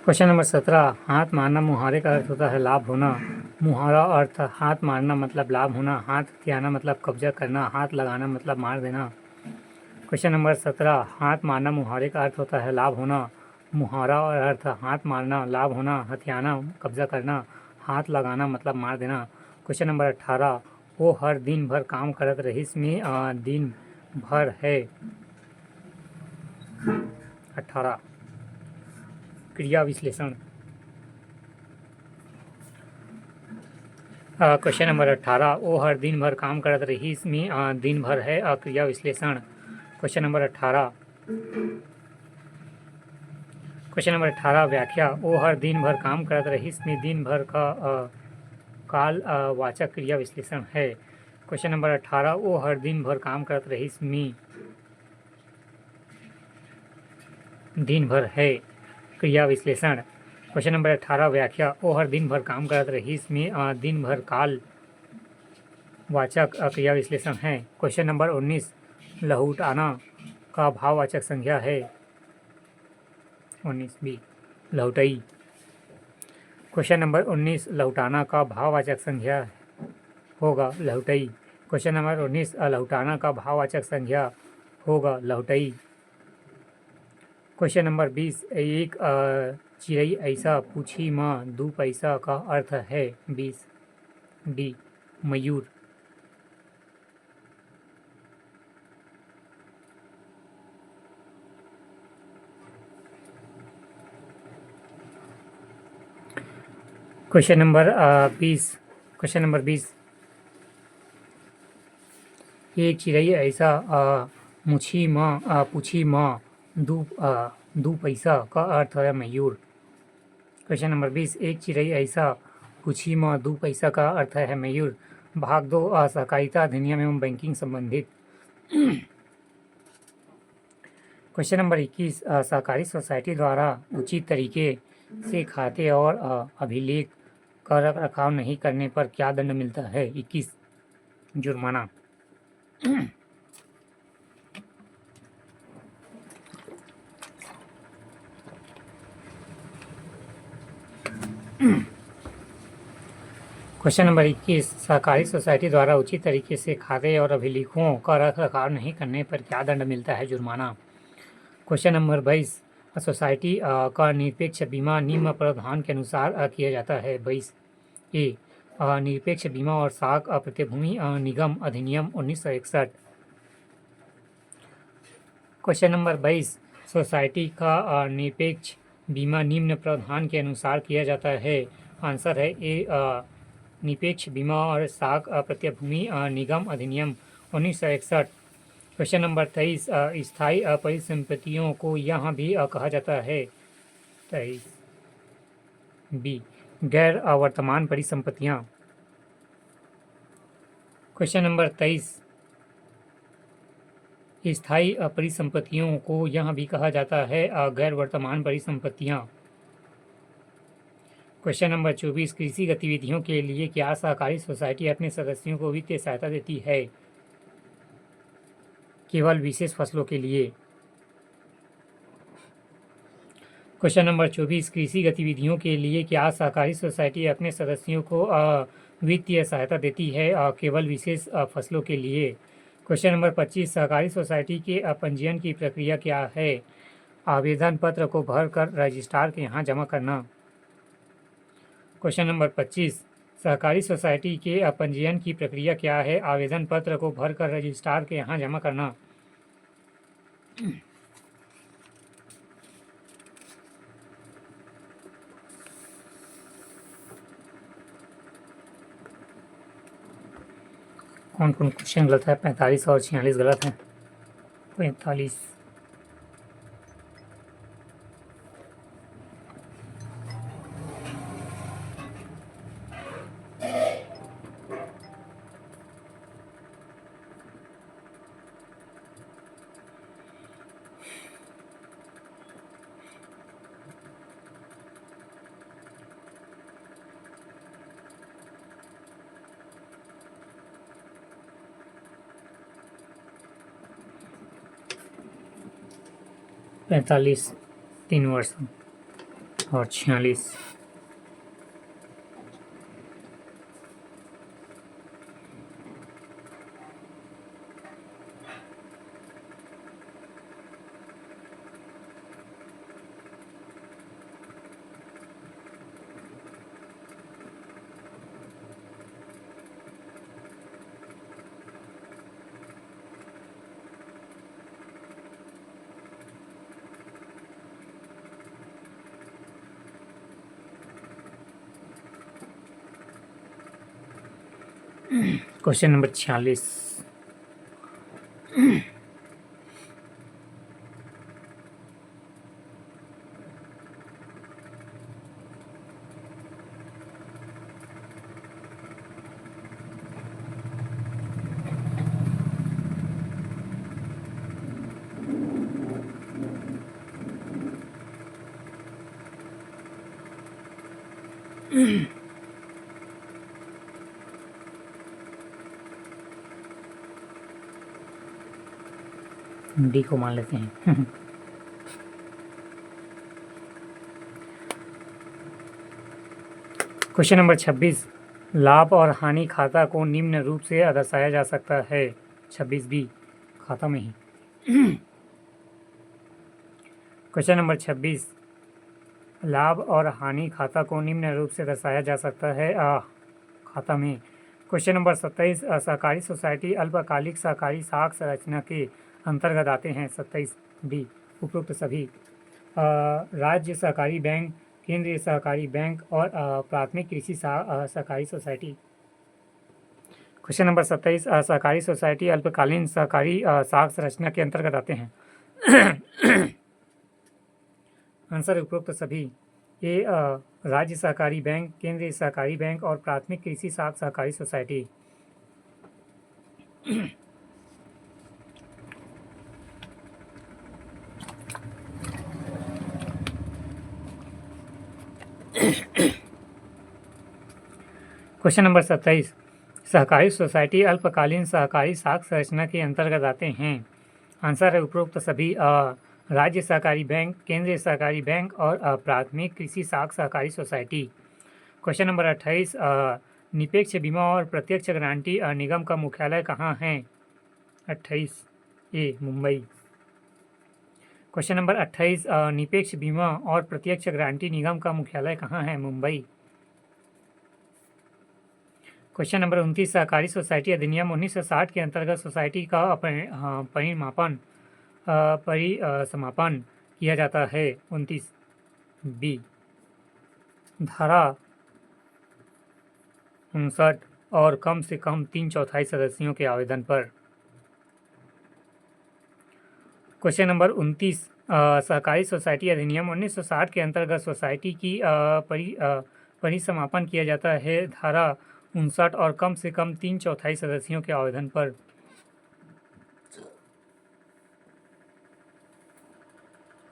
Question number 17। हाथ मारना मुहावरे का अर्थ होता है लाभ होना। मुहावरा अर्थ हाथ मारना मतलब लाभ होना, हाथ हथियाना मतलब कब्जा करना, हाथ लगाना मतलब मार देना। Question number 17। हाथ मारना मुहावरे का अर्थ होता है लाभ होना। मुहावरा और अर्थ हाथ मारना लाभ होना, हथियाना कब्जा करना, हाथ लगाना मतलब मार देना। Question number 18। वो हर दिन भर काम करत रहिस में दिन भर है 18। क्रिया विश्लेषण। Question number 18। वो हर दिन भर काम करत रहिस में दिन भर है क्रिया विश्लेषण। Question number 18। क्वेश्चन नंबर 18 व्याख्या। वो हर दिन भर काम करत रहिस में दिन भर का काल वाचक क्रिया विश्लेषण है। Question number 18। वो हर दिन भर काम करत रहिस में दिन भर है क्रिया विश्लेषण। क्वेश्चन नंबर 18 व्याख्या। वो हर दिन भर काम करत रहिस में दिन भर काल वाचक क्रिया विश्लेषण है। Question number 19। लहुटाना का भाववाचक संज्ञा है 19 बी लहुटई। Question number 19। लहुटाना का भाववाचक संज्ञा होगा लहुटई। Question number 19। लहुटाना का भाववाचक संज्ञा होगा लहुटई। Question number 20। एक चिड़ई ऐसा पूछी माँ 2 पैसा का अर्थ है 20 डी मयूर। Question number 20। Question number 20। एक चिड़ई ऐसा पूछी माँ 2 पैसा का अर्थ है मयूर। Question number 20। एक चिड़ई ऐसा पूछी माँ 2 पैसा का अर्थ है मयूर। भाग 2 सहकारिता अधिनियम एवं बैंकिंग संबंधित। Question number 21। सहकारी सोसाइटी द्वारा उचित तरीके से खाते और अभिलेख का रख रखाव नहीं करने पर क्या दंड मिलता है 21 जुर्माना। Question number 21। सहकारी सोसाइटी द्वारा उचित तरीके से खाते और अभिलेखों का रख रखाव नहीं करने पर क्या दंड मिलता है जुर्माना। Question number 22। सोसाइटी का निरपेक्ष बीमा निम्न प्रावधान के अनुसार किया जाता है 22 ए निरपेक्ष बीमा और साख प्रतिभूति निगम अधिनियम 1961। Question number 22। सोसाइटी का निरपेक्ष बीमा निम्न प्रावधान के अनुसार किया जाता है। आंसर है ए निरपेक्ष बीमा और साख प्रतिभूति निगम अधिनियम 1961। Question number 23। स्थायी परिसंपत्तियों को यहाँ भी कहा जाता है 23 बी गैर वर्तमान परिसंपत्तियाँ। Question number 23। स्थायी परिसंपत्तियों को यह भी कहा जाता है गैर वर्तमान परिसंपत्तियाँ। Question number 24। कृषि गतिविधियों के लिए क्या सहकारी सोसाइटी अपने सदस्यों को वित्तीय सहायता देती है केवल विशेष फसलों के लिए। Question number 24। कृषि गतिविधियों के लिए क्या सहकारी सोसाइटी अपने सदस्यों को वित्तीय सहायता देती है केवल विशेष फसलों के लिए। Question number 25। सहकारी सोसाइटी के पंजीयन की प्रक्रिया क्या है आवेदन पत्र को भरकर रजिस्ट्रार के यहाँ जमा करना। Question number 25। सहकारी सोसाइटी के पंजीयन की प्रक्रिया क्या है आवेदन पत्र को भरकर रजिस्ट्रार के यहाँ जमा करना। कौन कौन क्वेश्चन गलत है 45 और 46 गलत है 45। पैंतालीस 3 वर्ष। और 46। Question number 46। डी को मान लेते हैं। Question number 26। लाभ और हानि खाता को निम्न रूप से दर्शाया जा सकता है। 26 बी खाता में ही। Question number 26। लाभ और हानि खाता को निम्न रूप से दर्शाया जा सकता है खाता में। Question number 27। सहकारी सोसाइटी अल्पकालिक सहकारी साख संरचना के अंतर्गत आते हैं। 27 बी उपरोक्त सभी। राज्य सहकारी बैंक, केंद्रीय सहकारी बैंक और प्राथमिक कृषि सहकारी सोसाइटी। Question number 27। सहकारी सोसाइटी अल्पकालीन सहकारी साख संरचना के अंतर्गत आते हैं। आंसर उपरोक्त सभी। ए राज्य सहकारी बैंक, केंद्रीय सहकारी बैंक और प्राथमिक कृषि साख सहकारी सोसाइटी। Question number 27। सहकारी सोसाइटी अल्पकालीन सहकारी साख संरचना के अंतर्गत आते हैं। आंसर है उपरोक्त सभी। राज्य सहकारी बैंक, केंद्रीय सहकारी बैंक और प्राथमिक कृषि साख सहकारी सोसाइटी। Question number 28। निरपेक्ष बीमा और प्रत्यक्ष गारंटी निगम का मुख्यालय कहाँ है। 28 ए मुंबई। Question number 28। निरपेक्ष बीमा और प्रत्यक्ष गारंटी निगम का मुख्यालय कहाँ है। मुंबई। Question number 29। सहकारी सोसाइटी अधिनियम 1960 के अंतर्गत सोसाइटी का परिसमापन किया जाता है। 29 बी धारा 59 और कम से कम 3/4 सदस्यों के आवेदन पर। Question number 29। सहकारी सोसाइटी अधिनियम 1960 के अंतर्गत सोसाइटी की परिसमापन किया जाता है धारा 59 और कम से कम 3/4 सदस्यों के आवेदन पर।